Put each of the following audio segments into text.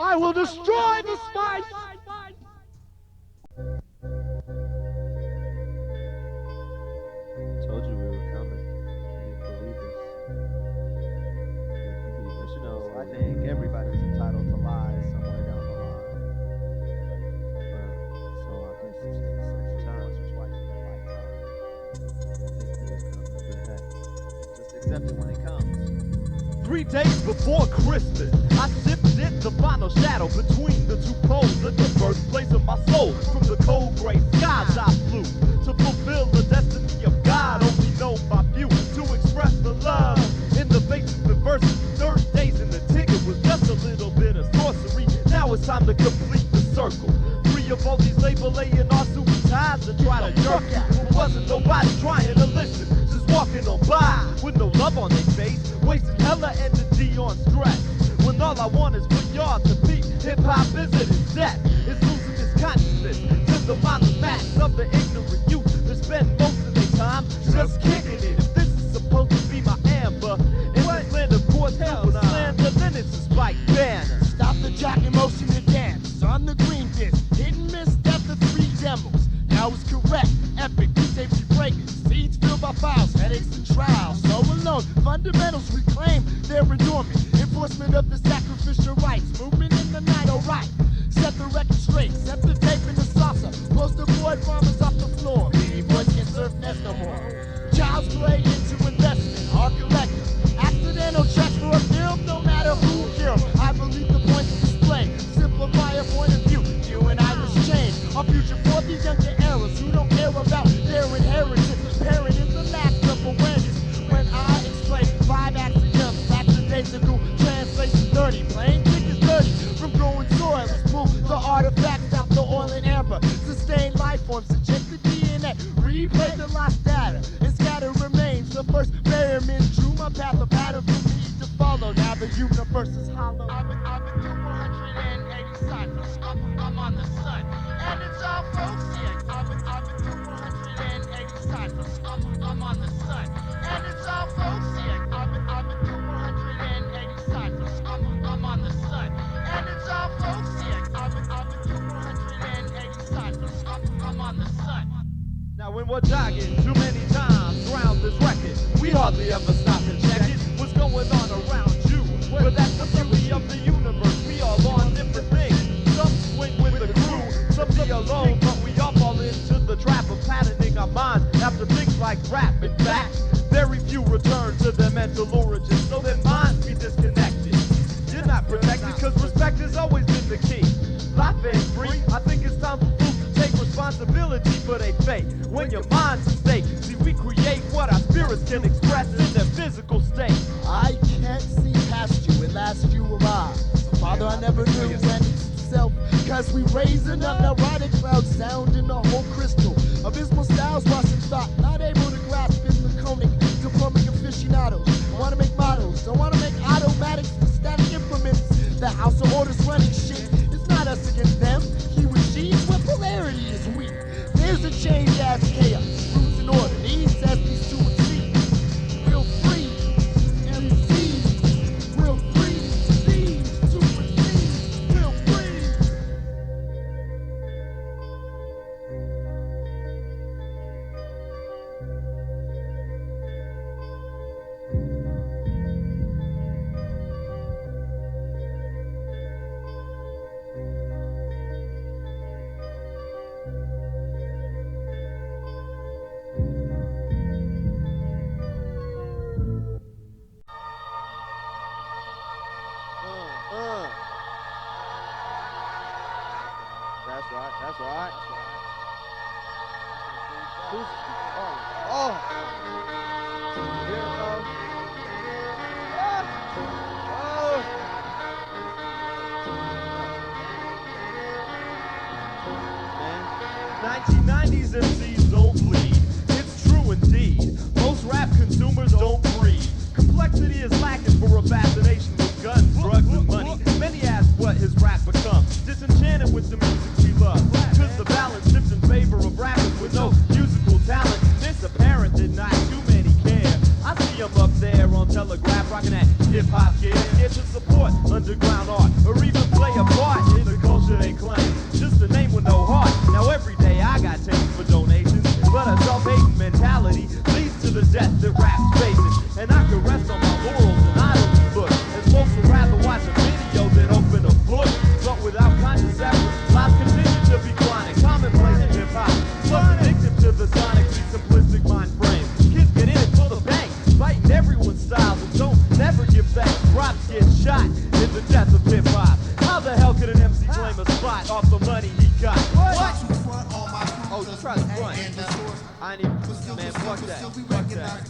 I will destroy the spice! Told you we were coming. You didn't believe us. You know, I think everybody's entitled to lies somewhere down the line. So I guess it's the second time or twice in their lifetime. Didn't think it was coming, but hey, just accept it when it comes. 3 days before Christmas, I sipped the final shadow between the two poles at the birthplace of my soul. From the cold gray skies I flew to fulfill the destiny of God, only known by few, to express the love in the face of adversity. 30 days in the ticket was just a little bit of sorcery. Now it's time to complete the circle. Free of all these label-laying our suit ties and try to jerk at. But wasn't nobody trying to listen, just walking on by with no love on their face, wasting hella energy on stress. When all I want is for y'all to be hip-hop isn't its death. It's losing its consciousness to the mindless mass of the ignorant youth that spend most of their time just kicking it. If this is supposed to be my amber, in this land of course hell slander, then it's a spike banner. Stop the jock in motion to dance on the green disc. Hit and miss after 3 demos. Now it's correct, epic, safety breaking. Seeds filled by files, headaches and trials. So alone, fundamentals reclaim their adornment. Enforcement of the sacrificial rites. Movement in the night, alright. Set the record straight, set the tape in the salsa. Post the board farmers off the floor. Baby boys can't surf nest no more. Child's play into investment, art collector. Accidental tracks for a film, no matter who killed. I believe the point is display. Simplify a point of view. You and I must change our future for these younger eras who don't care about their inheritance. Parent is a lack of awareness. When I explain 5 axioms, lackadaisical, translation 30, plain tickets 30. From growing soil, let's move the artifacts out the oil and amber. Sustain life forms, inject the DNA, replay the lost data, and scatter remains. The first pyramid drew my path, a pattern for me to follow. Now the universe is hollow. I've been through 180 cycles. I'm on the sun, and it's all folksy. I've been through 180 cycles. I'm on the sun, and it's all folksy. I've been through 180 cycles. I'm on the sun, and it's all folksy. I've been through 180 cycles. I'm on the sun. Now when we're jogging too many times around this record, we hardly ever stop and check it. What's going on around you? But that's the beauty of the universe. We all on different things. Some swing with the crew, some be alone, but we all fall into the trap of patterning our minds after things like rap. In fact, very few return to their mental origins, so their minds be disconnected. You're not protected, cause respect has always been the key. Life ain't free. I think it's time for fools to take responsibility for their fate. When your mind's at stake, see, we create what our spirits can express in their physical state. I can't see past you at last you arrived. So Father, I never knew when it's self, cause we raising up neurotic cloud sound in the whole crystal. Abysmal styles washing thought, not able to grasp in the conic. Diplomatic aficionados, wanna make models, don't wanna make automatics, the static implements. The house of orders running shit, it's not us against them. He was she is where polarity is weak. There's a change as chaos, roots in order. These as these two exceed. Real free, MCs. Real free, these two exceed. Real free. That's right. Who's, oh. Here it goes. Oh. 1990s MCs don't bleed. It's true indeed. Most rap consumers don't breed. Complexity is lacking for a fascination with guns, drugs, and money. Many ask what his rap becomes. Disenchanted with the music we love. Cause the balance shifts in favor of rappers with no musical talent. It's apparent that not too many care. I see them up there on Telegraph rocking that hip-hop gear. Here to support underground art or even play play a part in the culture they claim. Just a name with no heart. Now every day I got tapes for donations, but a self-hating mentality leads to the death that rap's facing. And I can rest on my laurels and idly look, as folks would rather watch a video than open a book. But without conscious effort, lives continue to be chronic, commonplace in hip-hop. Plus addictive to the sonically simplistic mind frame. Kids get in it for the bank, fighting everyone's styles and don't never give thanks. Props get shot in the death of hip-hop. How the hell could an MC claim a spot off the money he got? What? Oh, you try to front. I ain't even, man, fuck that. Fuck that.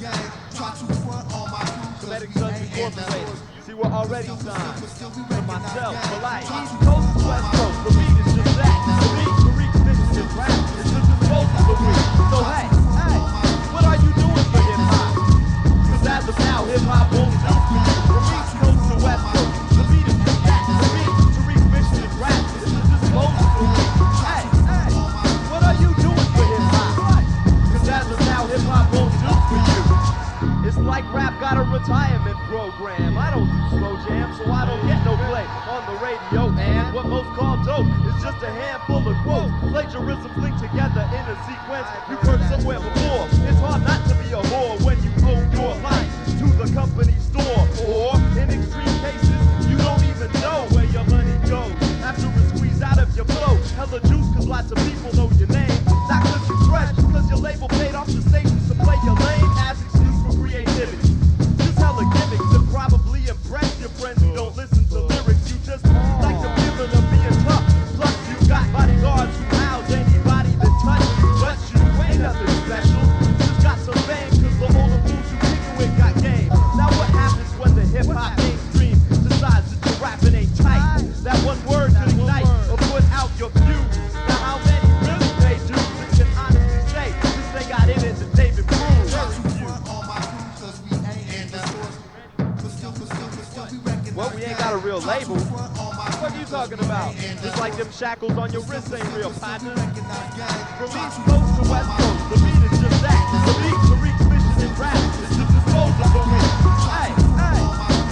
Kinetic Sons Incorporated. See, we're already signed. For myself, for life. East Coast to West Coast. The beat is just that. The beat, the reach, and rap is the disposal of weed. So hey, what are you doing for hip-hop? Cause as of now, hip-hop won't do for you. From East Coast to West Coast. The beat is just that. The beat, to reach, mission, and rap is the disposal of weed. Hey, what are you doing for hip-hop? Cause as of now, hip-hop won't do for you. It's like rap got a retirement program. I don't do slow jam, so I don't get no play on the radio. And what most call dope is just a handful of quotes. Plagiarism linked together in a sequence you've heard somewhere before. It's hard not to be a whore when you owe your life to the company store. Or, in extreme cases, you don't even know where your money goes. After it's squeezed out of your flow, hella juice cause lots of people know your name. Not cause you fresh, cause your label paid off the stations to play your lane as excuse for creativity. Just hella gimmicks to probably impress your friends who don't listen to lyrics. You just like the feeling of being tough. Plus you got bodyguards who house anybody that touch you. But you ain't nothing special. Just got some fame cause the older fools you kickin' with got game. Now what happens when the hip-hop mainstream decides that your rapping ain't tight? That one word could ignite or put out your fuse. Now how many really pay dues and can honestly say since they got in it that they've improved? Well, we ain't got a real label. What are you talking about? Just like them shackles on your wrist ain't real, partner. From East Coast to West Coast, the beat is just that. The beat, the reach, mission, and rap is the disposal for me. Hey,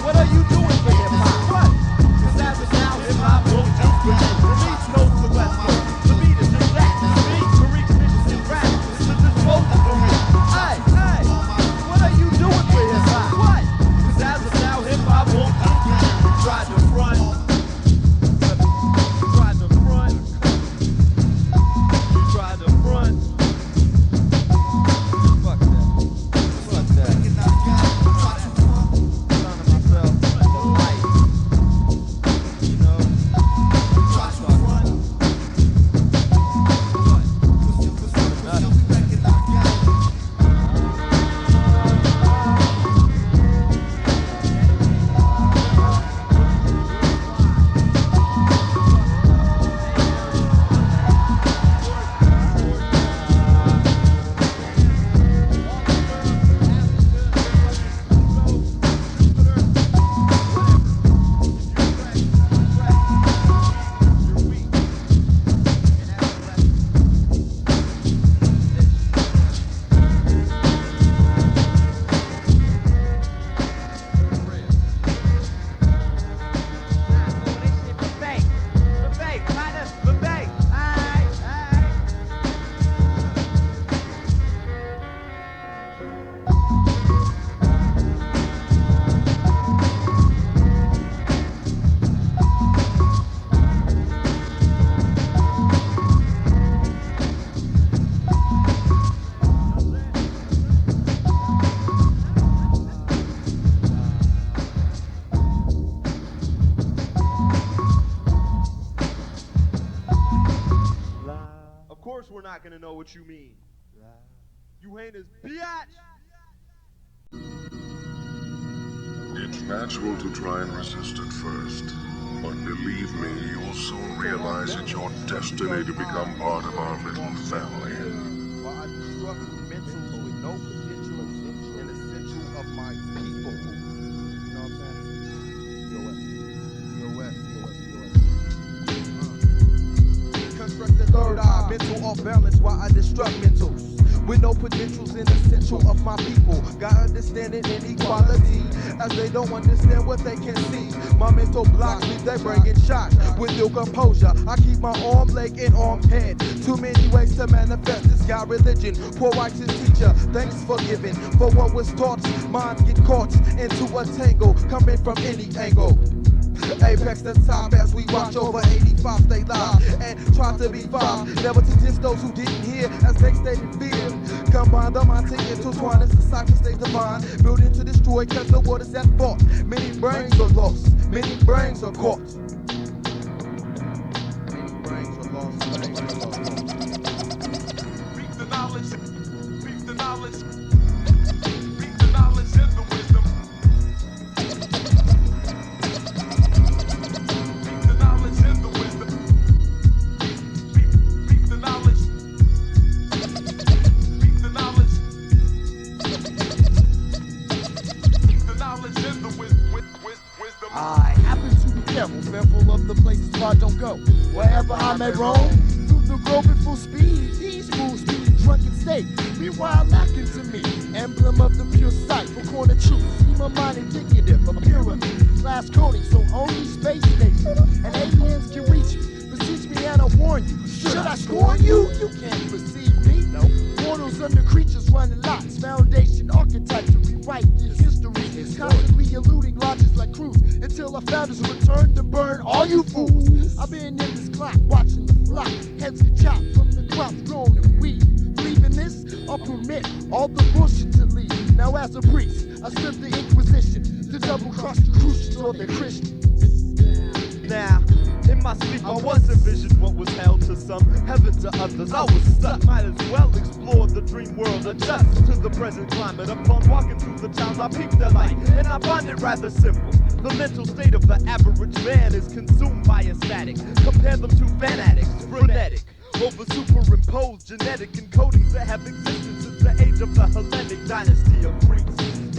what are you doing for hip-hop? What? Cause as of now, hip-hop won't do for you. From East Coast to West Coast, the beat is just that. The beat, the reach, mission, and rap is the disposal for me. Hey, what are you doing for hip-hop? What? Cause as of now, hip-hop won't do for you. Tried to front. Tried to front. You tried to front. Fuck that. Fuck that. Son of myself. The light. You know. Try to front. We're not gonna know what you mean. You ain't as biatch. It's natural to try and resist at first, but believe me, you will soon realize it's your destiny to become part of our little family. While I destruct mentals with no potential and essential of my people. You know what I'm saying? Yo West. Construct the third eye, mental off balance while I destruct mentals. with no potentials in the central of my people. Got understanding and equality, as they don't understand what they can see. My mental blocks leave they bringing shots with ill composure. I keep my arm, leg, and arm head. Too many ways to manifest this guy religion. Poor righteous teacher, thanks for giving. For what was taught, minds get caught into a tangle, coming from any angle. Apex the top as we watch over 85 stay live and try to be five. Never to diss those who didn't hear as they stated fear. Combine the mind to intertwine as the cipher stays divine. Building to destroy cause the world is at fault. Many brains are lost, many brains are caught. Many brains are lost, brains are lost. Reap the knowledge, reap the knowledge, reap the knowledge and the wisdom. Reap the knowledge and the wisdom. Reap the knowledge. Reap the knowledge. Reap the knowledge and the wisdom. I happen to be careful, fearful of the places where I don't go. Wherever I may roam, through the grove at full speed, these fools be drunken state. Meanwhile, lacking to me, emblem of the pure sight, for corner truth. See my mind indicative of pyramid, glass coating, so only space station and aliens can reach me. Beseech me and I warn you. Should I scorn you? You can't perceive me. No. Mortals under creatures running lots, foundation archetypes to rewrite the history. Constantly eluding logics like Cruz until our founders return to burn all you fools. I've been in this clock watching the flock, heads get chopped from the crops grown in weed. Believe in this? I'll permit all the bullshit to leave. Now as a priest, I serve the Inquisition to double cross the Crucians or the Christians. Now, in my sleep I was envisioned what was hell to some, heaven to others. I was stuck, might as well explore the dream world, adjust to the present climate. Upon walking through the towns I peep their light, and I find it rather simple. The mental state of the average man is consumed by a static. Compare them to fanatics, frenetic, over superimposed genetic encodings that have existed since the age of the Hellenic dynasty of Greece.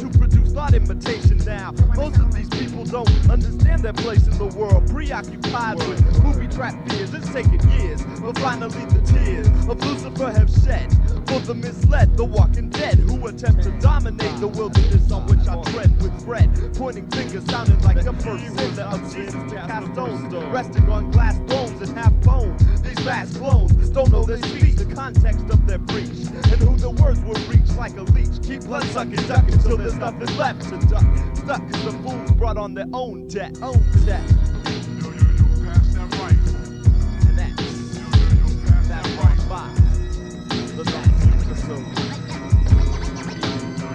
To produce thought imitation now, most of these people don't understand their place in the world. Preoccupied with movie-trapped fears, it's taken years, but finally the tears of Lucifer have shed. For the misled, the walking dead, who attempt to dominate the wilderness on which I tread with bread. Pointing fingers sounding like the first sin of sins to cast stones, resting on glass bones and half bone. These vast clones don't know their speech, the context of their breach, and who the words will reach like a leech. Keep blood sucking, duck until there's nothing left to duck. Stuck as the fools brought on their own death. Pass that rifle. And that's that right by the last episode.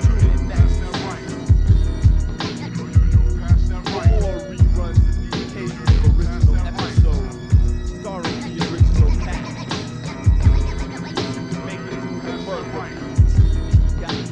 Tune in next. Pass that For rifle. more reruns of the occasional original episode, starring the original cast. You can make it through the murder. Got it.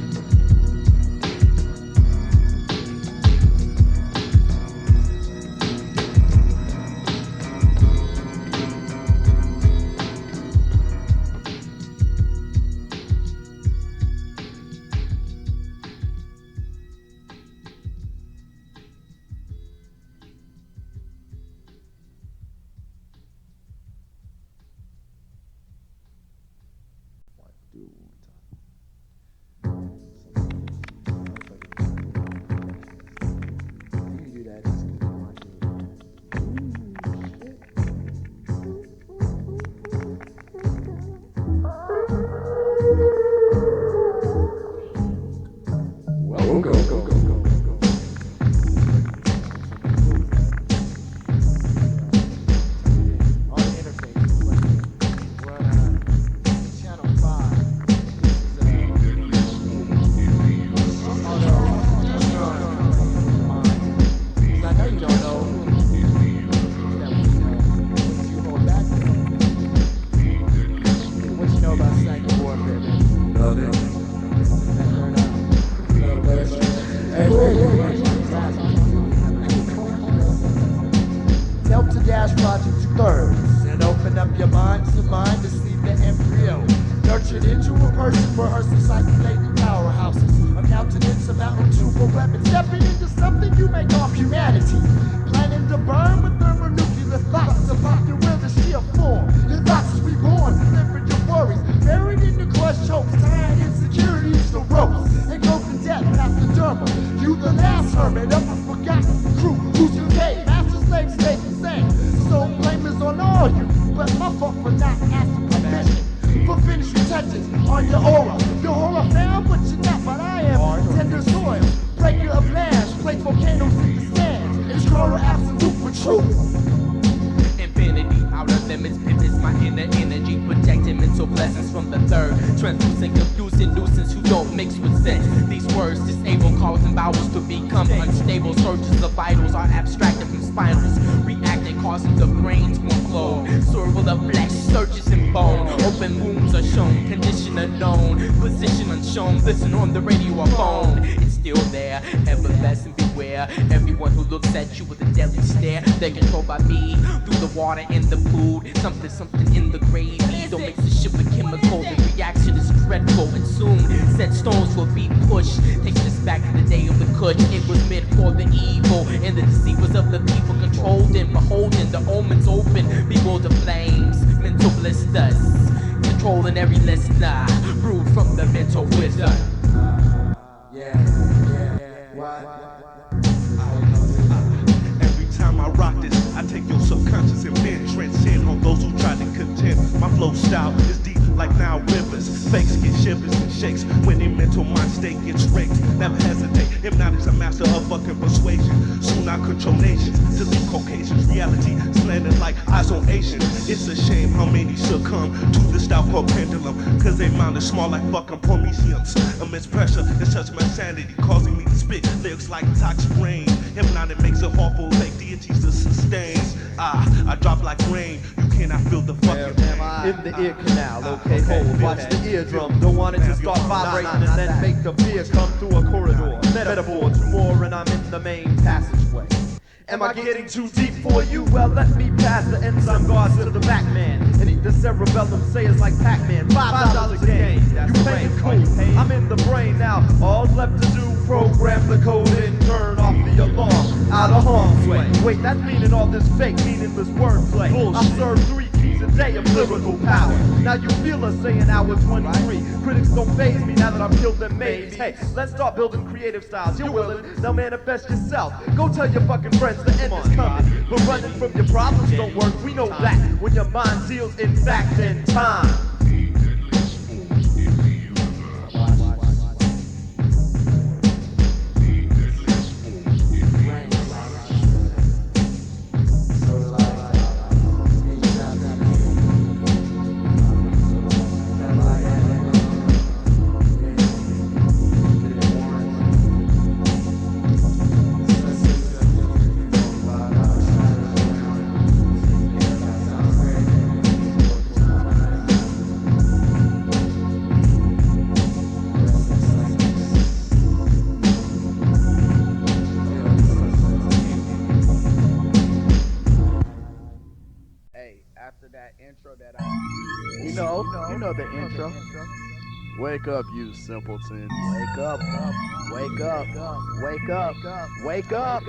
Delta Dash Project 2/3 and open up your minds to mind to see the embryo nurtured into a person, rehearsing cyculating powerhouses, a countenance of mountain super weapons, stepping into something you may call humanity, planning to burn with thermonuclear thoughts of pocket where the sheer form. Your thoughts is reborn, delivering your worries, buried in the crushed hopes, tired mixed with sense. These words disable, causing vowels to become unstable. Surges of vitals are abstracted from spinals, reacting, causing the brain to implode. Swirl of flesh, surges in bone. Open wounds are shown, condition unknown, position unshown. Listen on the radio or phone. It's still there, everlasting beware. Everyone who looks at you with a deadly stare, they're controlled by me. Through the water and the food, something in the gravy. Don't mix the shit with chemical. The reaction is dreadful, and soon said stones will be pushed. Takes us back to the day of the Kush. It was meant for the evil, and the deceivers of the people controlled and beholden. The omens open, bewilder flames, mental blisters, controlling every listener, brewed from the mental wisdom. Every time I rock this, I take your subconscious and then transcend on those who try to contend. My flow style is deep like Nile rivers. Fakes get shivers and shakes when their mental mind state gets raked. Never hesitate, Hypnotic's a master of fucking persuasion. Soon I control nations, to leave Caucasians. Reality slanted like eyes on Asians. It's a shame how many succumb to the style called pendulum, cause they mind is small like fucking Prometheans. Immense pressure is such my sanity, causing me to spit lyrics like toxic rain. Hypnotic makes it hard for fake deities to sustain. I drop like rain, you cannot feel the fucking pain. In the ear canal, okay, hold, watch the eardrum. Don't want it to start vibrating and then make a fear come through a corridor. Metaphor, two more and I'm in the main passageway. Am I getting too deep for you? Well, let me pass the enzyme guards to the back man and eat the cerebellum, say it's like Pac-Man. $5 a game, you paying cool, I'm in the brain now. All's left to do, program the code and turn off the alarm. Out of harm's way. Wait, that's meaning all this fake, meaningless wordplay. I serve 3 keys a day of lyrical power. Now you feel us saying hour 23. Critics don't faze me now that I've killed them maids. Hey, let's start building creative styles. You're willing, now manifest yourself. Go tell your fucking friends the end is coming. But running from your problems don't work, we know that. When your mind seals in fact and time. You know the intro. Wake up, you simpleton. Wake up, wake up, wake up, wake up.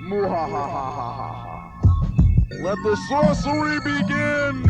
Muhahahaha. Let the sorcery begin.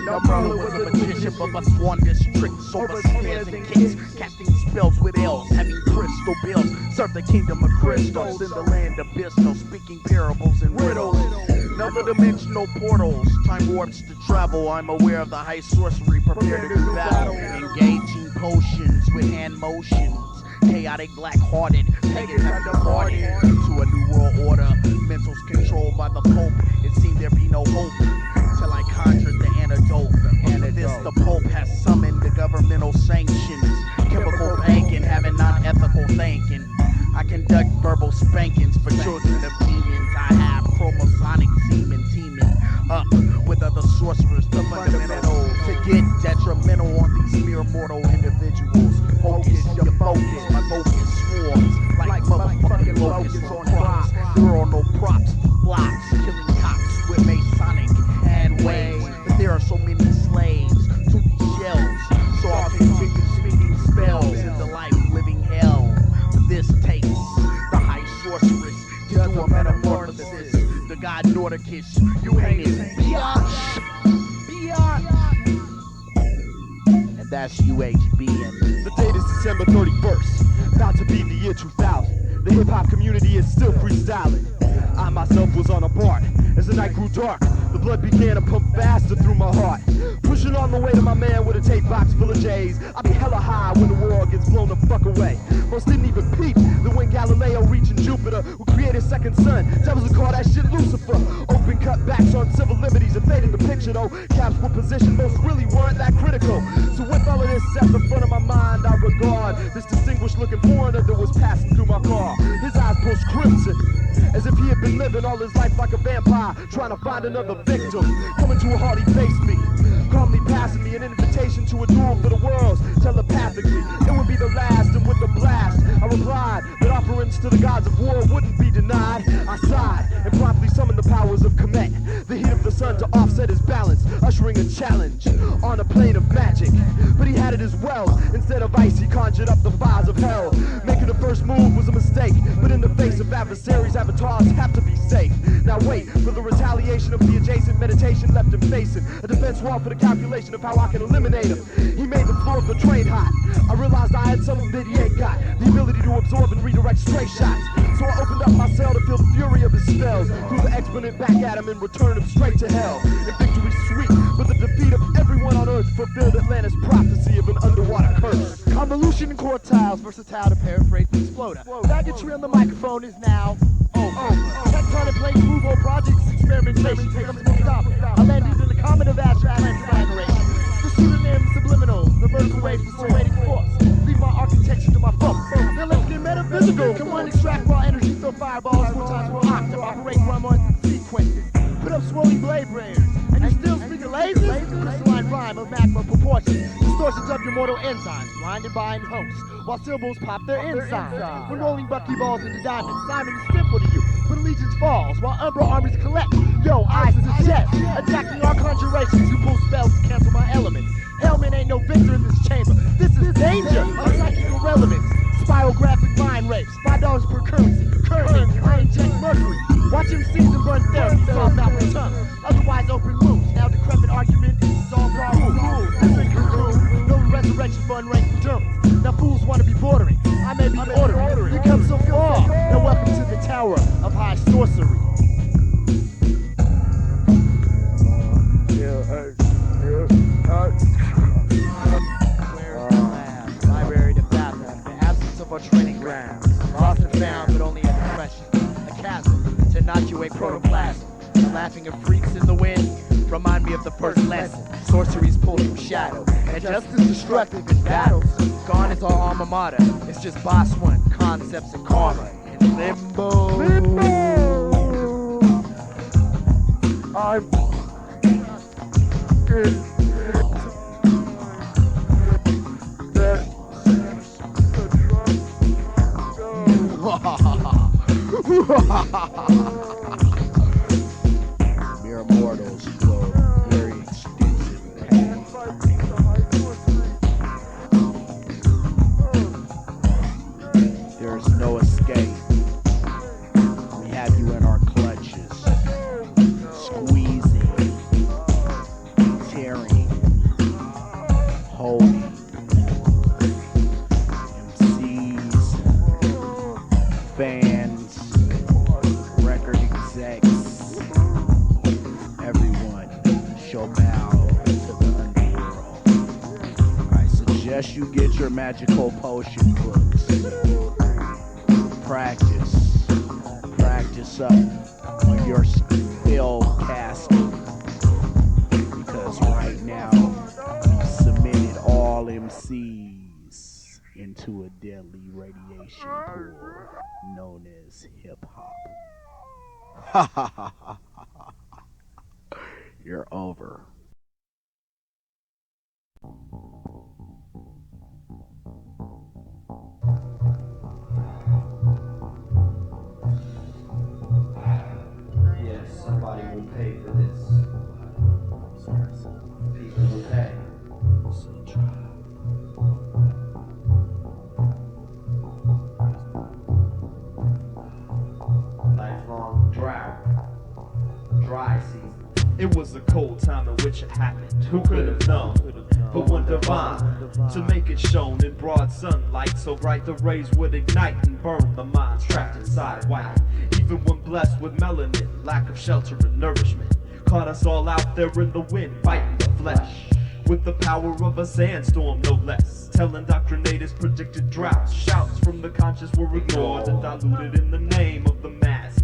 No problem with a magician, but must warn this trick. Over snares and kicks, casting spells with L's, having crystal bills. Serve the kingdom of crystals in the land of Bisto, speaking parables and riddles. Another dimensional portals, time warps to travel. I'm aware of the high sorcery, prepared to do battle. Engaging potions with hand motions. Chaotic, black-hearted, pagan have departed into a new world order. Mentals controlled by the Pope. It seemed there be no hope till I conjured the antidote. This the Pope has summoned the governmental sanctions. Chemical banking, having non-ethical thinking. I conduct verbal spankings for children of demons. I have chromosonic semen teaming up with other sorcerers. The fundamentals to get detrimental on these mere mortal individuals. Focus your focus, my focus swarms like motherfucking locusts on crops. There are no props, blocks, killing cops with Masonic and ways. But there are so many slaves to these shells, so I'll continue speaking spells in the life-living hell. But this takes the high sorceress to do a metamorphosis. The god Nordicus, you ain't it, biatch. And that's UHB. The date is December 31st, about to be the year 2000. The hip-hop community is still freestyling. I myself was on a BART. As the night grew dark, the blood began to pump faster through my heart. Pushing on the way to my man with a tape box full of J's. I be hella high when the world gets blown the fuck away. Most didn't even peep that when Galileo reaching Jupiter, we created a second son. Devils will call that shit Lucifer. Open cutbacks on civil liberties and fading the picture though. Caps were positioned, most really weren't that critical. So with all of this at the front of my mind, I regard this distinguished looking foreigner that was passing through my car. His eyes pulsed crimson, as if he had been living all his life like a vampire, trying to find another victim. Coming to a halt, he faced me, calmly passing me an invitation to a duel for the worlds, telepathically. It would be the last, and with a blast, I replied that offerings to the gods of war wouldn't be denied. I sighed and promptly summoned the powers of Kemet, the heat of the sun to offset his balance, ushering a challenge on a plane of magic. But he had it as well. Instead of ice, he conjured up the fires of hell. Making the first move was a mistake, but in the face of adversaries, avatars have to be safe. Now wait for the retaliation of the adjacent meditation left him facing a defense wall for the calculation of how I can eliminate him. He made the floor of the train hot. I realized I had something that he ain't got, the ability to absorb and redirect stray shots. So I opened up my cell to feel the fury of his spells, threw the exponent back at him and returned him straight to hell. And victory sweet, but the defeat of everyone on Earth fulfilled Atlantis' prophecy of an underwater curse. Convolution and quartiles, versatile to paraphrase the exploder. Baggage on the microphone is now over. Tectonic plates move on projects, experimentation becomes moved up. I landed in the comet of abstract collaboration. The pseudonyms, subliminals, the vertical waves, persuading force. Leave my architecture to my folks. Now let's get metaphysical. Come on, extract raw energy, throw fireballs 4 times per octave. Operate run on sequences. Put up swirling blade prayers. And you still speak of lasers? Crystalline rhyme of magma proportions. Distortions of your mortal enzymes, blinded by an host. While syllables pop their insides. When rolling buckyballs into diamonds, Simon is simple to you. But allegiance falls while Umbra armies collect. Yo, I suggest attacking our conjurations. You pull spells to cancel my elements. Hellman ain't no victor in this chamber. This is danger of psychic irrelevance. Spirographic mind rapes, $5 per currency. Currently, I inject mercury. Watch him season run therapy, soft mouth and tongue. Otherwise, open wounds. Now decrepit argument is all rules. This ain't cool. No resurrection fund rank for Germans. Now fools want to be bordering. I may be ordering. You come so far. Now welcome to the Tower of High Sorcery. Where's the lab? Library to Babylon. The absence of our training grounds. Lost and found, but only a depression. A chasm to inoculate protoplasm. The laughing of freaks in the wind remind me of the first lesson. Sorcery's pulled from shadow, and just as destructive in battles. Gone is our alma mater. It's just boss one, concepts and karma in limbo. I'm Mere mortals flow very extensive pain. There's no escape. We have you in our clutches, squeezing, tearing, holding. MCs, fans, record execs, everyone shall bow to the underworld. I suggest you get your magical potion books. Practice up on your spell casting, because right now you've submitted all MCs into a deadly radiation pool known as hip-hop. Ha ha ha ha ha ha. You're over. Yes, somebody will pay for this. People will pay. Lifelong drought. Dry season. It was a cold time in which it happened. Who could have known? But one divine to make it shown in broad sunlight, so bright the rays would ignite and burn the minds trapped inside white. Even when blessed with melanin, lack of shelter and nourishment caught us all out there in the wind, biting the flesh with the power of a sandstorm, no less. Tell indoctrinators predicted droughts. Shouts from the conscious were ignored and diluted in the name of the mass.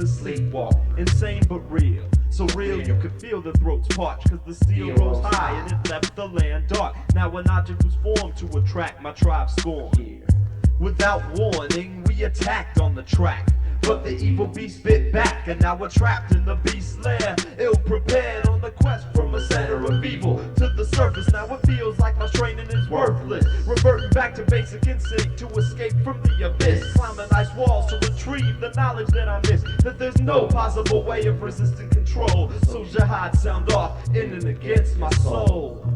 to sleepwalk. Insane but real. So real you could feel the throats parch, cause the steel rose high and it left the land dark. Now an object was formed to attract my tribe's scorn. Without warning, we attacked on the track. But the evil beast bit back, and now we're trapped in the beast's lair. Ill prepared on the quest from a center of evil to the surface. Now it feels like my training is worthless. Reverting back to basic instinct to escape from the abyss. Climbing ice walls to retrieve the knowledge that I miss. That there's no possible way of resisting control. So jihad sound off in and against my soul.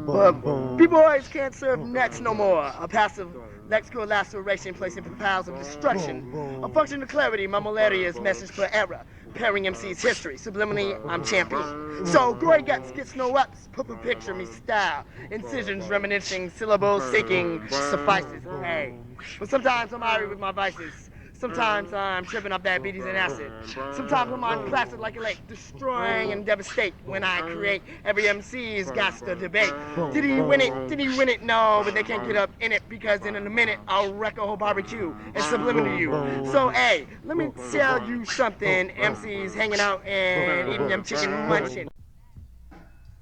But people always can't serve nets no more. A passive lexical laceration placing for piles of destruction. A function of clarity, my malaria's message for error. Pairing MC's history. Subliminally, I'm champion. So, Gory Guts gets no ups. Put a picture me style. Incisions reminiscing, syllables seeking suffices. Hey. But sometimes I'm irate with my vices. Sometimes I'm tripping up diabetes and acid. Sometimes I'm on placid like a lake, destroying and devastate. When I create, every MC's got to debate. Did he win it? Did he win it? No, but they can't get up in it because in a minute I'll wreck a whole barbecue and subliminal you. So, hey, let me tell you something. MC's hanging out and eating them chicken munching.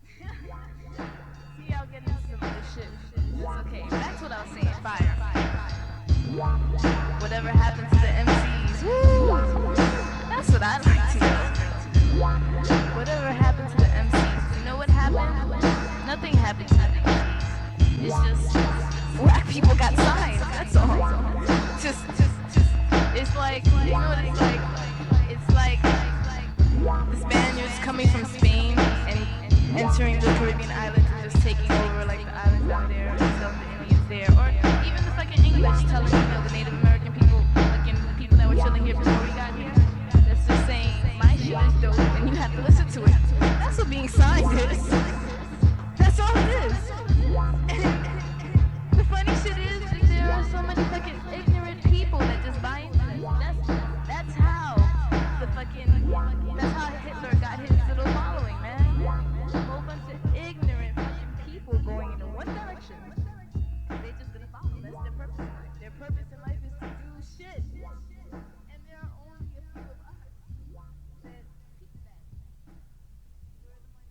See y'all getting into some other shit. It's okay. That's what I was saying. Fire. Whatever happens to the MCs, woo, that's what I like to know. Whatever happened to the MCs, you know what happened? Nothing happened to the MCs. It's just black people got signed. That's all. Just, it's like, you know what it's like? It's like the Spaniards coming from Spain and entering the Caribbean islands and just taking over like the islands down there and selling the Indians there, or even the fucking English telling the Native American people, fucking people that were chilling here before we got here, that's just saying my shit is dope and you have to listen to it. That's what being signed is. That's all it is. And the funny shit is that there are so many fucking ignorant people that just buy into this. That's how the fucking, that's how Hitler got his little following, man. A whole bunch of ignorant fucking people going in one direction. They just gonna follow. That's their purpose in life. Their purpose in life is to do shit. And there are only a few of us that keep that. We're the minority.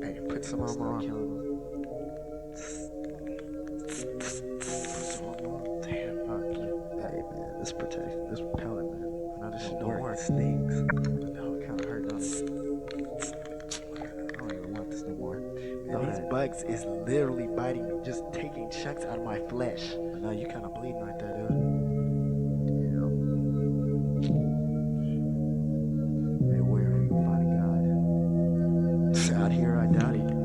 Hey, put some armor on. Damn, hey man, this repellent, man. I know this shit don't work. stings. No, it kind of hurt, doesn't it? I don't even want this no more. Man, these bugs is literally biting me, just taking chunks out of my flesh. I know you kind of bleeding right there, dude. Yeah. Hey, where are you can find a god? Out here, I doubt it.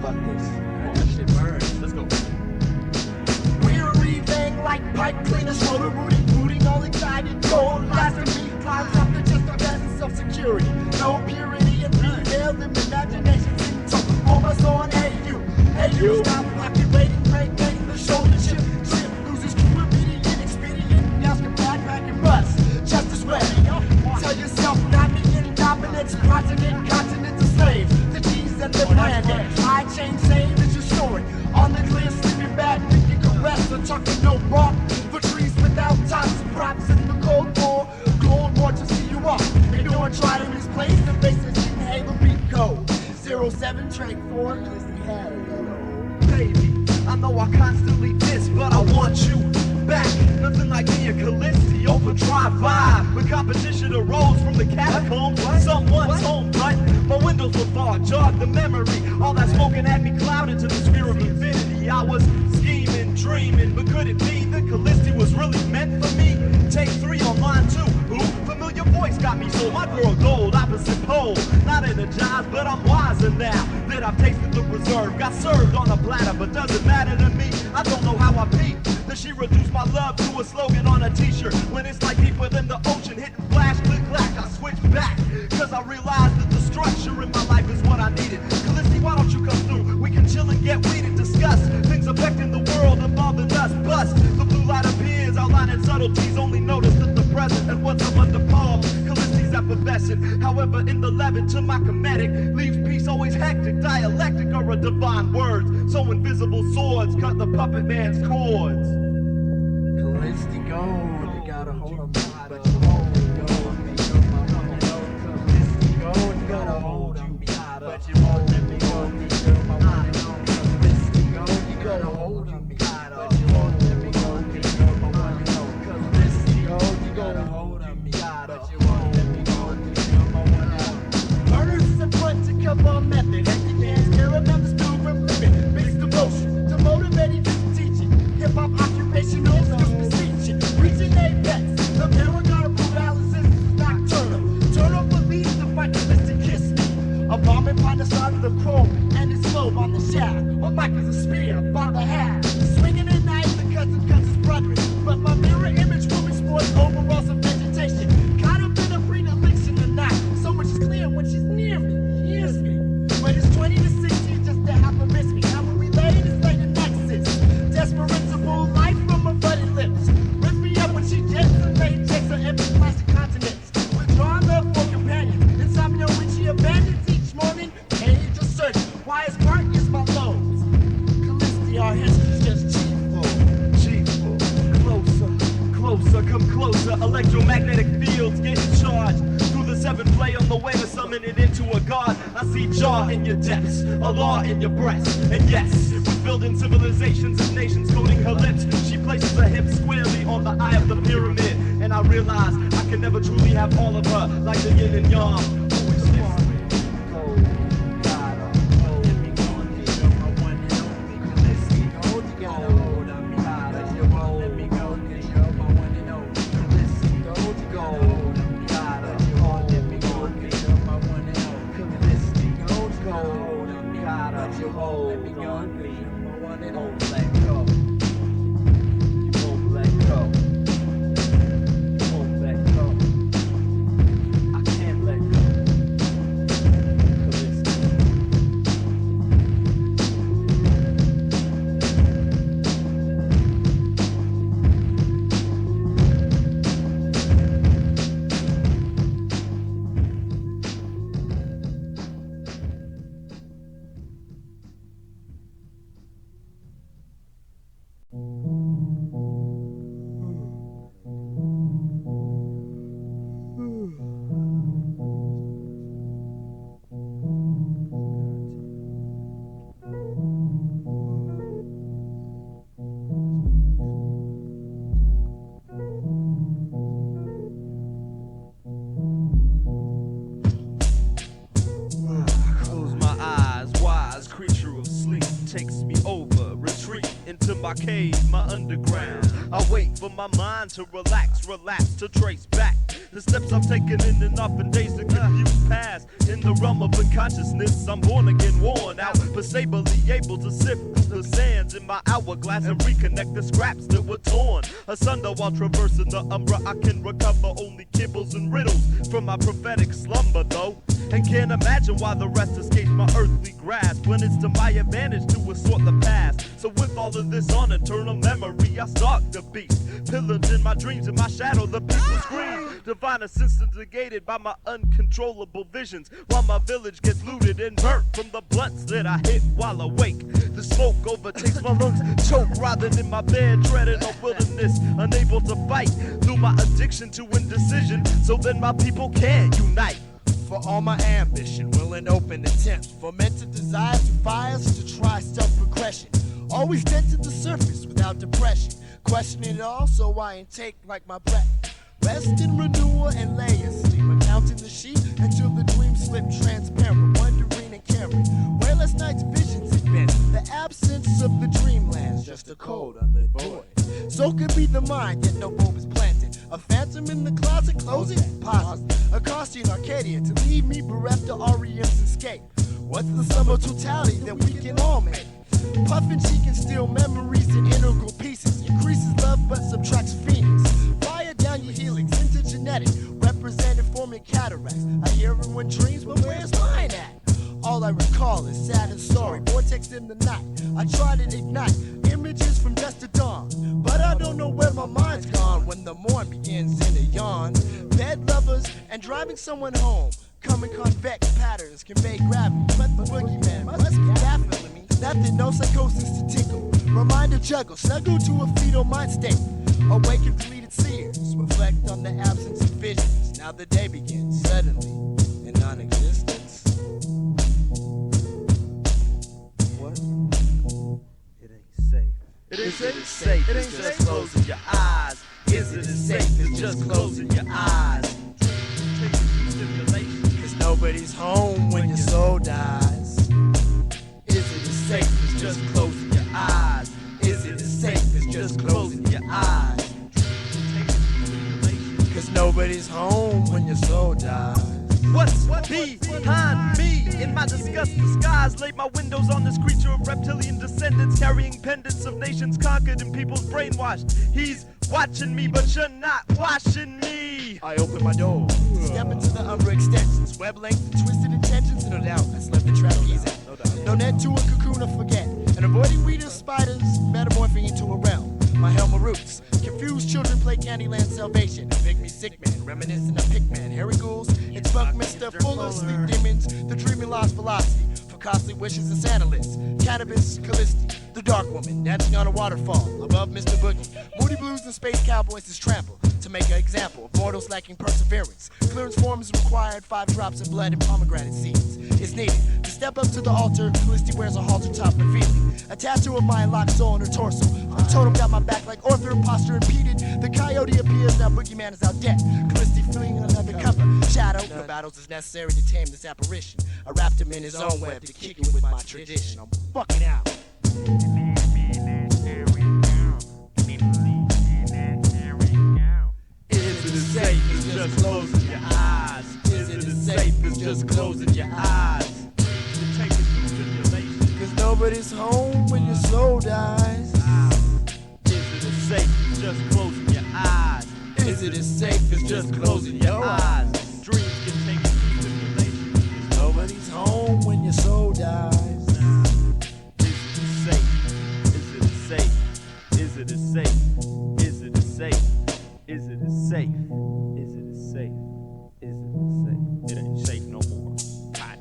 Fuck this. That shit burns. Let's go. You stop populating, regulating the shoulder chip. Chip loses crew, immediate, inexpedient. Oscar backpack and bust. Just as well. Tell yourself not me in dominance. Continents of slaves. The G's and the branded. I change same as your story. On the clear, sleeping back, thinking caress. Or chucking no bark. For trees without tops. Props in the Cold War. Cold War to see you off. Ignore try to misplace the faces. Didn't hang a beat code. 07 Trade 4 Kallisti Gold. Baby, I know I constantly diss, but I want you back. Nothing like me and Kallisti, overdrive vibe. When competition arose from the catacombs, someone's home, right? My windows were far, jogged the memory. All that smoking had me clouded to the sphere of infinity. I was scheming, dreaming, but could it be that Kallisti was really meant for me? Take 3 on line 2. Ooh, familiar voice got me so my girl gold, opposite pole. Not energized, but I'm wiser now that I've tasted the reserve. Got served on a platter, but doesn't matter to me. I don't know how I peaked. That she reduced my love to a slogan on a t-shirt. When it's like deeper than the ocean, hitting flash, click, clack, I switch back. Cause I realized that the structure in my life is what I needed. Kallisti, why don't you come through? We can chill and get weed and discuss things affecting the world involving us. Bust, the blue light appears, outlining subtleties. Only notice that the present and what's up under palm. Kallisti's effervescent. However, in the levin to my comedic, leaves peace always hectic. Dialectic are a divine words. So invisible swords cut the puppet man's cords. Kallisti Gold, you gotta hold 'em tight, but you won't let go of me. Kallisti Gold, you gotta hold 'em tight, but you won't let me go of me. Kallisti Gold, you gotta hold 'em tight, but you won't let me go of me. Kallisti Gold, you gotta hold 'em tight, but you won't let me go of me. Murders is a front to cover a method. Hectic man's caramel is still from living. Mixed devotion to motivating just teaching. Hip-hop occupational skills beseeching. Reaching apex. The Paragon of paralysis is nocturnal. Turn off the leaves to fight Kallisti kiss me. A bomb upon the side of the chrome and it's slow on the shaft. My mic is a spear by the hat. Swinging at night because it cuts his brethren. But my mirror image will explore overall some vegetation. Caught up in a predilection tonight. So much is clear when she's near me, hears me. But it's 20 to 60 just to have her miss me. How we relate is like a nexus. Desperate life from her budded lips. Rip me up when she jets and late checks her empty plastic continents. Withdrawn love for companions. Insomnia when she abandons each morning. Age of search. Why is part is my lows. Kallisti, our history's just cheapful. Closer, come closer. Electromagnetic fields getting charged. Through the 7th play on the way to summon it into a god. I see jaw in your depths, a law in your breast. And yes, we're building civilizations and nations coating her lips. She places her hips squarely on the eye of the pyramid. And I realize I can never truly have all of her like the yin and yang. My cave, my underground. I wait for my mind to relax, to trace back the steps I've taken in and up in days that confused past. In the realm of unconsciousness, I'm born again, worn out, but stably able to sift through the sands in my hourglass and reconnect the scraps that were torn asunder while traversing the umbra. I can recover only kibbles and riddles from my prophetic slumber, though, and can't imagine why the rest escapes my earthly grasp. when it's to my advantage to assort the past. So with all of this on eternal memory, I stalk the beast, pillaging my dreams. In my shadow, the people scream. Divine essence instigated by my uncontrollable visions, while my village gets looted and burnt from the blunts that I hit while awake. The smoke overtakes my lungs, choke rather than my bed, treading a wilderness, unable to fight through my addiction to indecision. So then my people can unite. For all my ambition, will and open attempts, fomented desires to fires to try self-progression. Always dead to the surface without depression. Questioning it all, so I intake like my breath. Rest in renewal and lay asleep, counting the sheep until the dream slip transparent, wondering and caring where last night's visions had been. The absence of the dreamlands, just a cold unlit void. So could be the mind, yet no bulb is planted. A phantom in the closet, closing, positive. A costing Arcadia to leave me bereft of Orient's escape. What's the sum of totality that we can all make? Puffin' she can steal memories in integral pieces. Increases love but subtracts phoenix. Fire down your helix into genetic, represented forming cataracts. I hear it when dreams, but where's mine at? All I recall is sad and sorry, vortex in the night. I try to ignite images from dusk to dawn, but I don't know where my mind's gone when the morn begins in a yawn. Bed lovers and driving someone home. Coming convex patterns convey gravity, but the boogeyman must be baffling me. Nothing, no psychosis to tickle. Reminder juggle, snuggle to a fetal mind state. Awaken deleted seers, reflect on the absence of visions. Now the day begins suddenly in non-existence. What? It ain't safe. It ain't safe, it ain't just closing your eyes. Is it as safe as just closing your eyes? Cause nobody's home when your soul dies. Is it as safe as just closing your eyes? Is it as safe as just closing your eyes? Cause nobody's home when your soul dies. What's behind me? In my disgust disguise, laid my windows on this creature of reptilian descendants, carrying pendants of nations conquered and peoples brainwashed. He's watching me, but you're not watching me. I open my door, step into the umbra extensions, web length and twisted intentions, and no doubt I slept the trapeze out. No net to a cocoon of forget, and avoiding weed of spiders, metamorphing into a realm. My helm of roots, confused children play Candyland Salvation, and pygmy sick man, reminiscent of Pickman, hairy ghouls, it's Buckminster, full of sleep demons, the dreaming lost philosophy, for costly wishes and Sandalist, cannabis, Kallisti, the dark woman, dancing on a waterfall, above Mr. Boogie, moody blues and space cowboys is trampled, to make an example of mortals lacking perseverance. Clearance form is required, 5 drops of blood and pomegranate seeds is needed. To step up to the altar, Kallisti wears a halter top revealing a tattoo of my locked soul on her torso. The totem got my back like Arthur, imposter impeded. The coyote appears, now Boogeyman is out dead. Kallisti fleeing under cover. Shadow, no battles is necessary to tame this apparition. I wrapped him in his own web to kick it with my tradition. I'm fucking out. Is it as safe as just closing your eyes? Is it as safe as just closing your eyes? Cause nobody's home when your soul dies. Is it as safe as just closing your eyes? Is it as safe as just closing your eyes? Dreams get taken to stimulation. Nobody's home when your soul dies. Is it as safe? Is it as safe? Is it as safe? Is it as safe? Is it as safe? Is it as safe? Is it as safe? It ain't safe no more. God.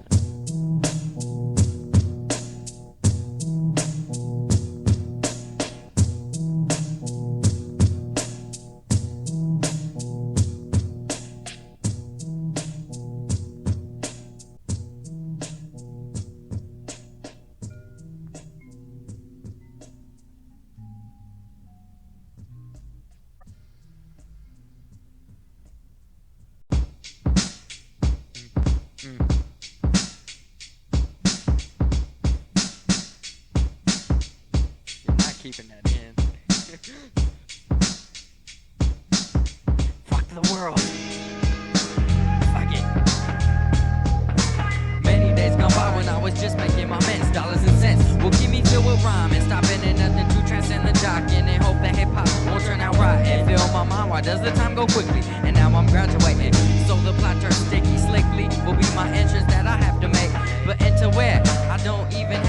Keeping that in. Fuck the world. Fuck it. Many days gone by when I was just making my ments. Dollars and cents will keep me filled with rhyme and stopping at nothing to transcend the docking and hope that hip hop won't turn out right and fill my mind. Why does the time go quickly? And now I'm graduating. So the plot turns sticky slickly will be my entrance that I have to make. But into where? I don't even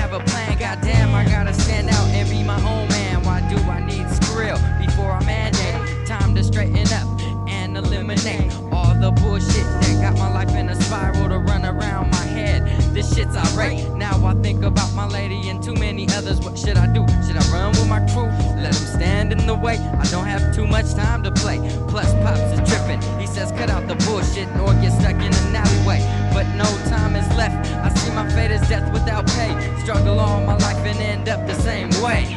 about my lady and too many others. What should I do? Should I run with my crew? Let them stand in the way? I don't have too much time to play. Plus Pops is tripping. He says cut out the bullshit or get stuck in an alleyway. But no time is left. I see my fate as death without pay. Struggle all my life and end up the same way.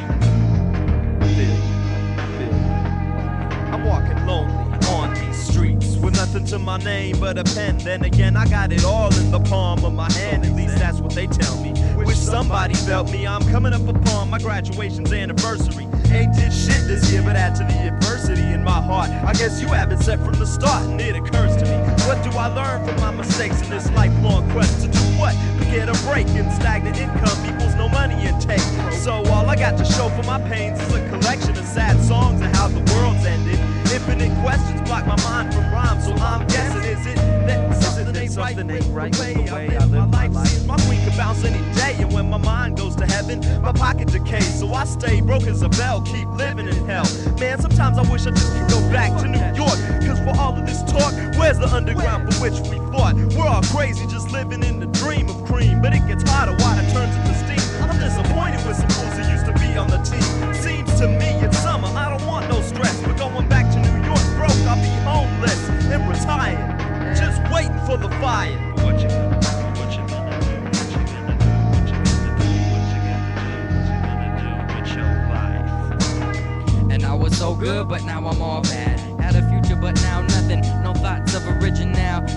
I'm walking lonely on these streets with nothing to my name but a pen. Then again, I got it all in the palm of my hand. At least that's what they tell me. Wish somebody felt me. I'm coming up upon my graduation's anniversary. Ain't did shit this year, but add to the adversity in my heart. I guess you have it set from the start, and it occurs to me. What do I learn from my mistakes in this lifelong quest to do what? To get a break in stagnant income equals no money intake. So all I got to show for my pains is a collection of sad songs and how the world's ended. Infinite questions block my mind from rhymes, so I'm guessing is it that something ain't right with the way I live my life. Seems my queen can bounce any day, and when my mind goes to heaven, my pocket decays. So I stay broke as a bell, keep living in hell. Man, sometimes I wish I just could go back to New York, cause for all of this talk, where's the underground for which we fought? We're all crazy just living in the dream of cream, but it gets hotter while it turns into steam. I'm disappointed with some fools who used to be on the team. Seems to me it's summer, I don't want no stress, but going back to New York broke, I'll be homeless and retired, just waiting for the fire. What you gonna do? What you gonna do? What you gonna do? What you gonna do? What you gonna do? What you gonna do with your life? And I was so good, but now I'm all bad. Had a future, but now nothing. No thoughts of original.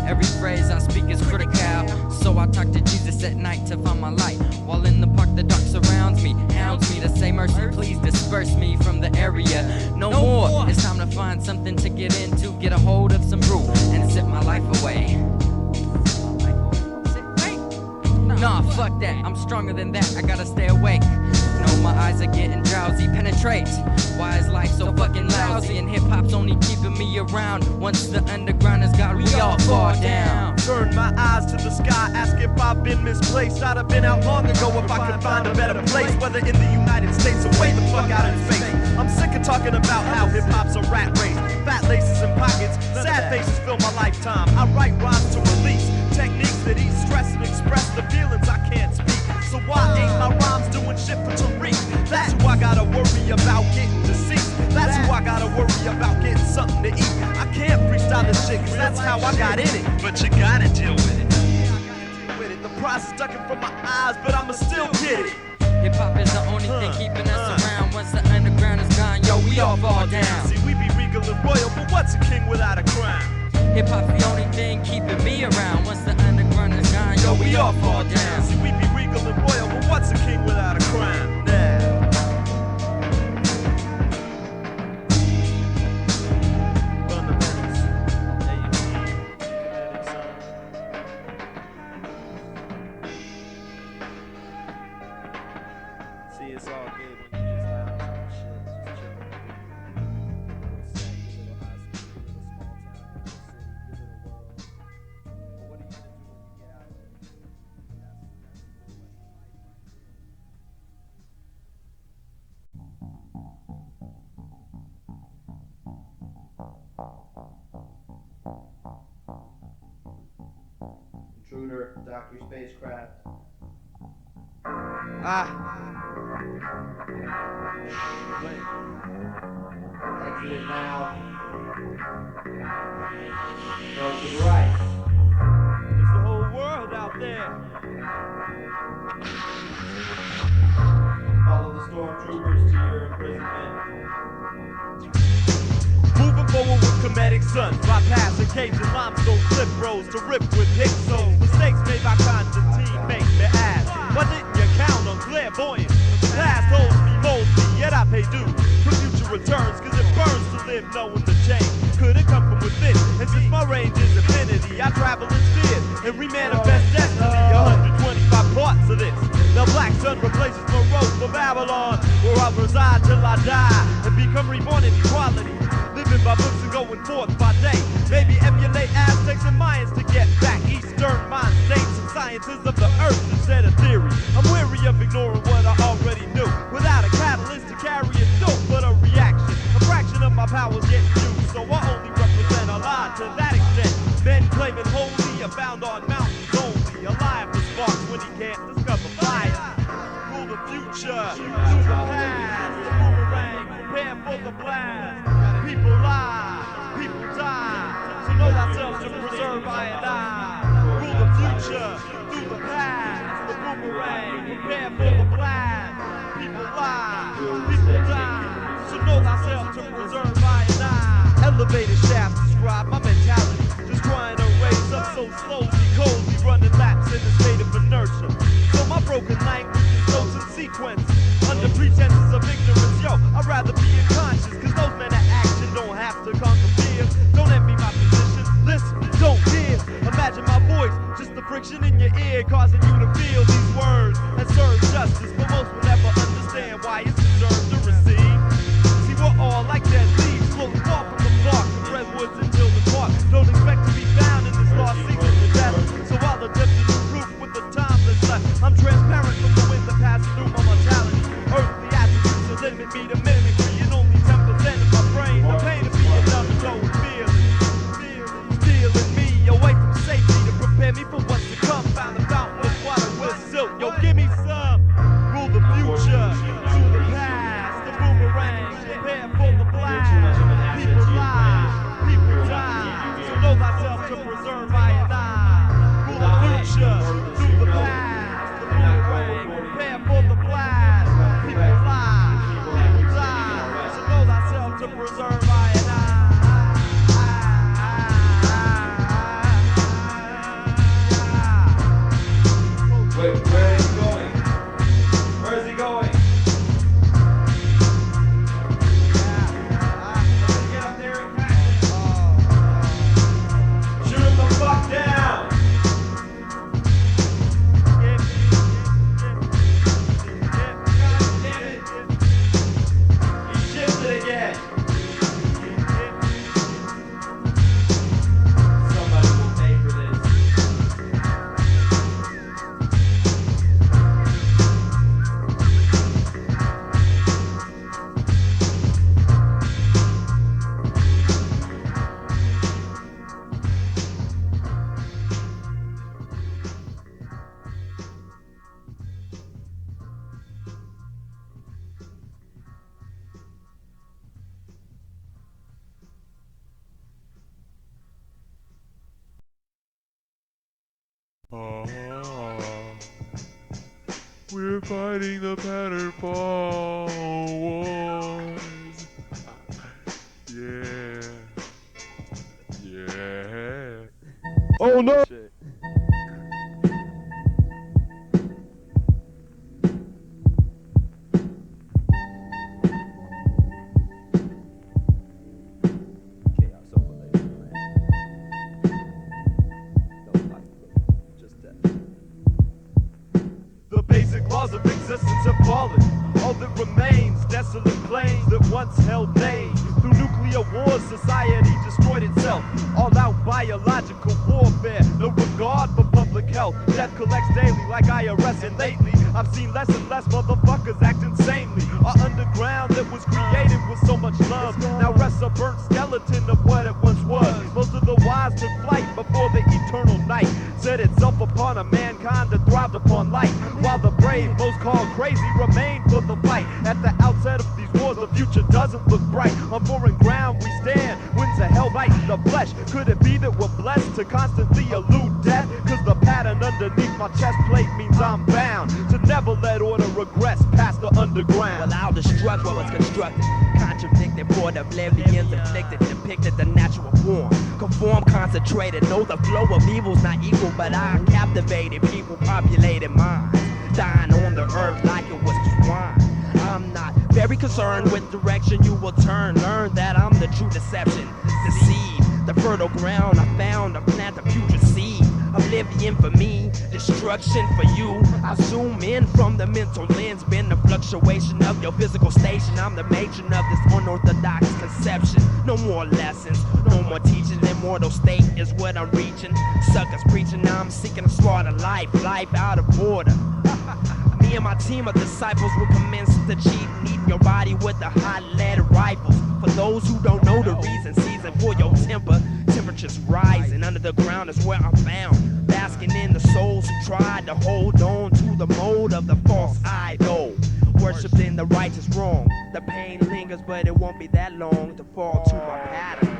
Every phrase I speak is critical. So I talk to Jesus at night to find my light. While in the park, the dark surrounds me, hounds me to say mercy. Please disperse me from the area. No more. It's time to find something to get into. Get a hold of some brew and sip my life away. Nah, fuck that. I'm stronger than that. I gotta stay awake. No, my eyes are getting drowsy. Penetrate. Why is life so fucking lousy? And hip hop's only keeping me around. Once the underground is gone, we all fall down. Turn my eyes to the sky, ask if I've been misplaced. I'd have been out long ago if I could find a better place. Whether in the United States or way the fuck out in space. I'm sick of talking about how hip hop's a rat race. Fat laces and pockets, sad faces fill my lifetime. I write rhymes to release techniques that ease stress and express the feelings I can't speak. So why ain't my rhymes doing shit for Tariq? That's who I gotta worry about getting deceased. That's who I gotta worry about getting something to eat. I can't freestyle this shit cause that's how I got in it. But you gotta deal with it. The process stuck in from my eyes, but I'ma still get it. Hip hop is the only thing keeping us around. Once the underground is gone, yo, we all fall down. See, we be regal and royal, but what's a king without a crown? Hip hop's the only thing keeping me around. Once the underground is gone, yo, we all fall down. See, we be regal and royal, but what's a king without a crown? Now. It's all good when you just lounge and shit, just chilling. Little high school, little small town, little city, little world. But what are you gonna do when you get out of it? Intruder, dock your spacecraft. Exit it now. Go to the right. There's the whole world out there. Follow the stormtroopers to your imprisonment. Moving forward with comedic suns, bypassing caves and limestone cliff roads to rip with hick souls. Mistakes made by Constantine make me ask, why didn't you count on clairvoyance? Past holds me, molds me, yet I pay dues for future returns, cause it burns to live knowing the change couldn't come from within. And since my range is infinity, I travel in spheres and remanifest destiny. 125 parts of this. The black sun replaces my road for Babylon, where I'll reside till I die and become reborn in equality. Living by books and going forth by day. Maybe emulate Aztecs and Mayans to get back Eastern mind states and sciences of the earth instead of theory. I'm weary of ignoring what I already knew. Without a catalyst to carry it through, but a reaction. A fraction of my powers getting used, so I only represent a lie to that extent. Men claiming holy, abound on mountains only. A lie for sparks when he can't discover fire. the future, through the past, the boomerang, prepare for the blast. People lie, people die, so know thyself to preserve I and I. Rule the future, through the past, the boomerang, prepare for the blast. People lie, people die, so know thyself to preserve I and I. Elevated shafts describe my mentality, just trying to raise up so slowly, coldly, running laps in a state of inertia. So my broken language is notes and sequences, under pretenses of ignorance. Yo, I'd rather be unconscious, cause those men of action don't have to conquer fear. Don't envy my position, listen, don't hear. Imagine my voice, just the friction in your ear, causing you to feel these words and serve justice. But most will never understand why it's deserved to receive. See, we're all like dead leaves, floating far from the bark, the redwoods until the park. Don't expect to be found in this lost secret to death. So I'll attempt to do proof with the time that's left. I'm transparent from the wind that passes through my mortality. Earthly attributes will limit me to mimicry, and only 10% of my brain. The pain of being numb is always feeling me away from safety to prepare me for what's to come. Found a fountain with water with silk. Yo, give me some. Rule the future, through the past, the boomerang, prepare for the blast. People lie, people die, so know thyself to preserve I and I. Rule the future, through the past, the boomerang, prepare for the blast. People lie, people die, so know thyself to preserve I and I. Wait, where is he going? Where is he going? Get up there and catch him. Shoot him the fuck down! God damn it! He shifted again! Somebody will pay for this. We're fighting the PatternFall wars. Yeah. Yeah. Oh no! The basic laws of existence have fallen. All that remains, desolate plains that once held names. Through nuclear wars, society destroyed itself. All out biological warfare, no regard for public health. Death collects daily like IRS, and lately I've seen less and less motherfuckers act insanely. Our underground that was created with so much love now rests a burnt skeleton of what it once was. Most of the wise took flight before the eternal night set itself upon a mankind that thrived upon light, while the brave, most called crazy, remain for the fight. At the outset of these wars, the future doesn't look bright. On foreign ground we stand, winds of hell bite the flesh. Could it be that we're blessed to constantly elude death? Cause the pattern underneath my chest plate means I'm bound to never let order regress past the underground. Well, I'll destruct what was constructed, contradicted, brought oblivions inflicted, depicted the natural form. Conform, concentrated, know the flow of evil's not equal, but I captivated people, populated minds, dying on the earth like it was swine. I'm not very concerned with direction you will turn. Learn that I'm the true deception, deceive the fertile ground I found. I plant the future seed. Oblivion for me, destruction for you. I zoom in from the mental lens, been the fluctuation of your physical station. I'm the matron of this unorthodox conception. No more lessons, no more teaching. Immortal state is what I'm reaching. Suckers preaching, now I'm seeking a slaughter life, life out of order. Me and my team of disciples will commence to cheat, eating your body with the hot lead rifles. For those who don't know the reason, season for your temper. Temperatures rising, under the ground is where I'm found. Basking in the souls who tried to hold on to the mold of the false idol. worship, then the righteous wrong. The pain lingers, but it won't be that long to fall to my pattern.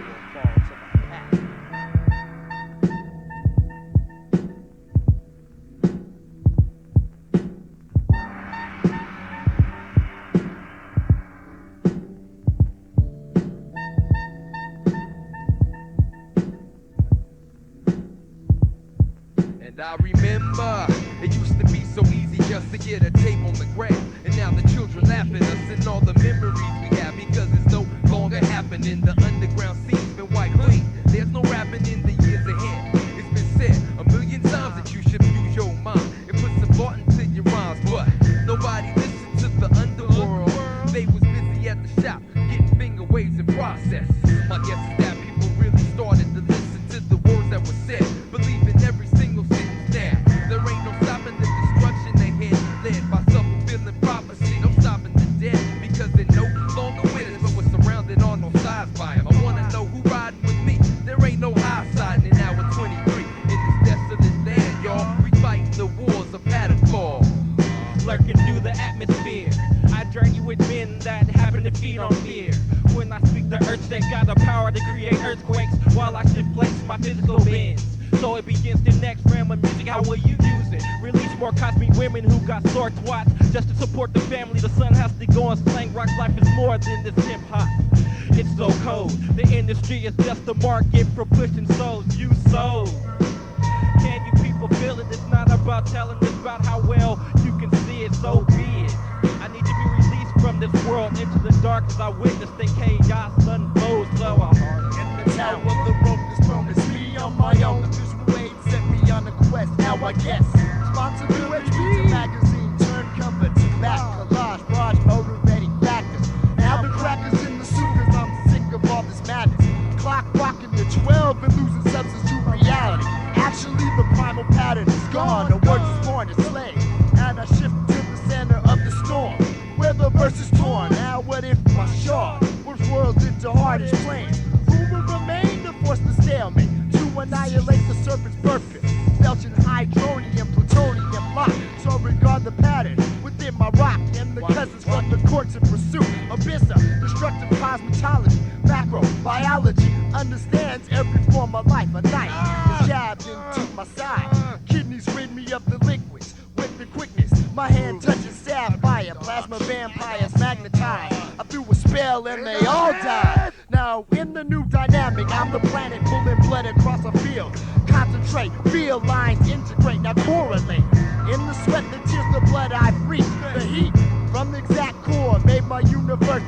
And I remember it used to be so easy just to get a tape on the ground. And now the children laugh at us and all the memories we have, because it's no longer happening. The underground scene's been wiped clean. There's no rapping in the years ahead. It's been said a million times that you should use your mind and put some thought into your rhymes, but nobody listened to the underworld. They was busy at the shop getting finger waves and process. My guess is that people really started to listen to the words that were said, believing every single sentence now. There ain't no stopping the destruction ahead, led by self-fulfilling prophecy. No stopping the dead, because they're no longer with us, but we're surrounded on all sides by them. I wanna know who riding with me. There ain't no high siding in hour 23 in this desolate land, y'all. We fighting the wars of PatternFall. Lurking through the atmosphere, I journey with men that happen to feed on fear. When I speak the earth, they got the power to create earthquakes, while I shift place my physical bends. So it begins the next round of music. How will you use it? Release more cosmic women who got sword twats just to support the family. The sun has to go and slang rocks. Life is more than this hip hop. It's so cold. The industry is just a market for pushing souls. You sold. Can you people feel it? It's not about telling, it's about how well you can see it. So be it. I need to be released from this world into the dark, as I witnessed the chaos unfold. So I in the tower of the rope, this moment is me on my own. The visual aid set me on a quest. Now I guess sponsored UHB magazine, turn cover to back, collage, barrage, motivating factors. Now the crackers in the suit, cause I'm sick of all this madness. Clock rocking to 12 and losing substance to reality. Actually, the primal pattern is gone. The word is born to slay, and I shift to the center of the storm, where the verse is torn. Now what if my shard whips worlds into hardest plains? Who will remain to force the stalemate, to annihilate the serpent's purpose? Belching hydronium, plutonium lock. So regard the pattern within my rock, and the cousins from the courts in pursuit. Abyssa, destructive cosmetology, macrobiology, understands every form of life. A knife is jabbed into my side. Kidneys rid me of the liquids with the quickness. My hand touches sapphire, plasma vampires magnetized. I threw a spell and they all died. Now in the new dynamic, I'm the planet pulling blood across a field. Concentrate, feel lines integrate, now correlate. In the sweat, the tears, the blood I breathe. The heat from the exact core made my universe